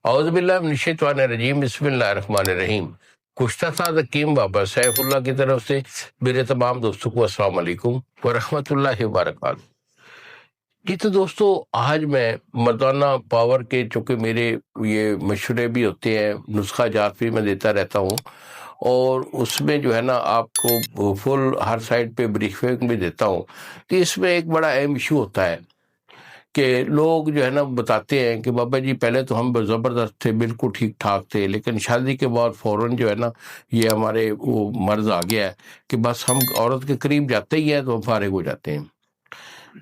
اعوذ باللہ من الشیطان الرجیم، بسم اللہ الرحمن الرحیم۔ گزشتہ سال حکیم بابا سیف اللہ کی طرف سے میرے تمام دوستوں کو السلام علیکم ورحمۃ اللہ وبرکاتہ۔ جی تو دوستو، آج میں مردانہ پاور کے چونکہ میرے یہ مشورے بھی ہوتے ہیں، نسخہ جات بھی میں دیتا رہتا ہوں، اور اس میں جو ہے نا آپ کو فل ہر سائٹ پہ بریفنگ بھی دیتا ہوں۔ تو اس میں ایک بڑا اہم ایشو ہوتا ہے کہ لوگ جو ہے نا بتاتے ہیں کہ بابا جی پہلے تو ہم زبردست تھے، بالکل ٹھیک ٹھاک تھے، لیکن شادی کے بعد فوراً جو ہے نا یہ ہمارے وہ مرض آ گیا ہے کہ بس ہم عورت کے قریب جاتے ہی ہیں تو ہم فارغ ہو جاتے ہیں۔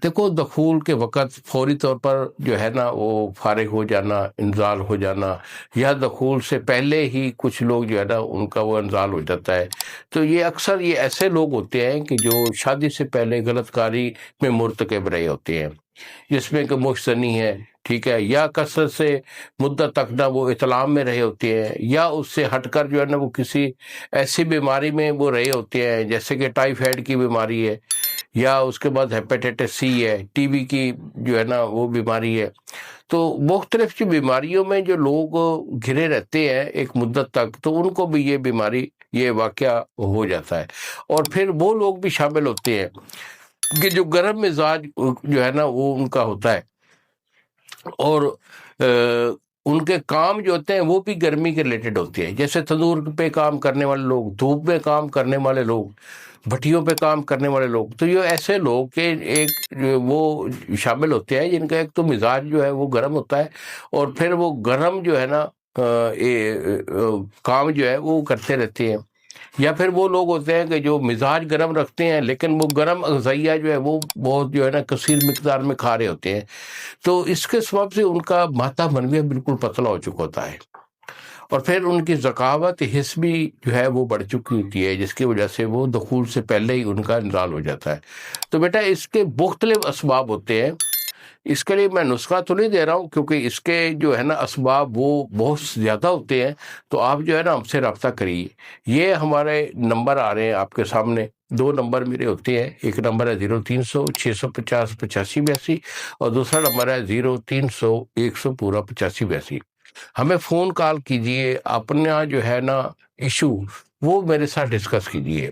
دیکھو، دخول کے وقت فوری طور پر جو ہے نا وہ فارغ ہو جانا، انزال ہو جانا، یا دخول سے پہلے ہی کچھ لوگ جو ہے نا ان کا وہ انزال ہو جاتا ہے۔ تو یہ اکثر یہ ایسے لوگ ہوتے ہیں کہ جو شادی سے پہلے غلط کاری میں مرتکب رہے ہوتے ہیں، جس میں کہ مشتنی ہے، ٹھیک ہے، یا کثرت سے مدت تک نہ وہ اطلام میں رہے ہوتے ہیں، یا اس سے ہٹ کر جو ہے نا وہ کسی ایسی بیماری میں وہ رہے ہوتے ہیں جیسے کہ ٹائیفائڈ کی بیماری ہے، یا اس کے بعد ہیپیٹائٹس سی ہے، ٹی بی کی جو ہے نا وہ بیماری ہے۔ تو مختلف جو بیماریوں میں جو لوگ گھرے رہتے ہیں ایک مدت تک، تو ان کو بھی یہ بیماری، یہ واقعہ ہو جاتا ہے۔ اور پھر وہ لوگ بھی شامل ہوتے ہیں کہ جو گرم مزاج جو ہے نا وہ ان کا ہوتا ہے، اور ان کے کام جو ہوتے ہیں وہ بھی گرمی کے ریلیٹڈ ہوتے ہیں، جیسے تندور پہ کام کرنے والے لوگ، دھوپ میں کام کرنے والے لوگ، بھٹیوں پہ کام کرنے والے لوگ۔ تو یہ ایسے لوگ کہ ایک وہ شامل ہوتے ہیں جن کا ایک تو مزاج جو ہے وہ گرم ہوتا ہے، اور پھر وہ گرم جو ہے نا کام جو ہے وہ کرتے رہتے ہیں۔ یا پھر وہ لوگ ہوتے ہیں کہ جو مزاج گرم رکھتے ہیں لیکن وہ گرم اغذیہ جو ہے وہ بہت جو ہے نا کثیر مقدار میں کھا رہے ہوتے ہیں، تو اس کے سبب سے ان کا مادہ منویہ بالکل پتلا ہو چکا ہوتا ہے، اور پھر ان کی ذکاوت حس بھی جو ہے وہ بڑھ چکی ہوتی ہے، جس کی وجہ سے وہ دخول سے پہلے ہی ان کا انزال ہو جاتا ہے۔ تو بیٹا اس کے مختلف اسباب ہوتے ہیں، اس کے لیے میں نسخہ تو نہیں دے رہا ہوں کیونکہ اس کے جو ہے نا اسباب وہ بہت زیادہ ہوتے ہیں، تو آپ جو ہے نا ہم سے رابطہ کریے۔ یہ ہمارے نمبر آ رہے ہیں آپ کے سامنے، 2 نمبر میرے ہوتے ہیں، ایک نمبر ہے 0300 650 8582، اور دوسرا نمبر ہے 0300 100 پورا 8582۔ ہمیں فون کال کیجئے، اپنا جو ہے نا ایشو وہ میرے ساتھ ڈسکس کیجئے،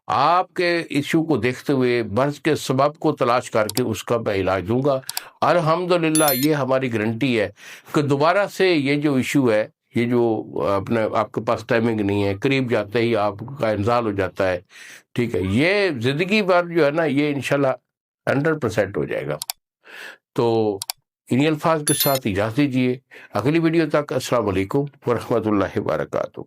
آپ کے ایشو کو دیکھتے ہوئے مرض کے سبب کو تلاش کر کے اس کا میں علاج دوں گا۔ الحمدللہ یہ ہماری گارنٹی ہے کہ دوبارہ سے یہ جو ایشو ہے، یہ جو آپ کے پاس ٹائمنگ نہیں ہے، قریب جاتے ہی آپ کا انزال ہو جاتا ہے، ٹھیک ہے، یہ زندگی بھر جو ہے نا یہ انشاءاللہ 100% ہو جائے گا۔ تو انہی الفاظ کے ساتھ اجازت دیجیے، اگلی ویڈیو تک السلام علیکم ورحمۃ اللہ وبرکاتہ۔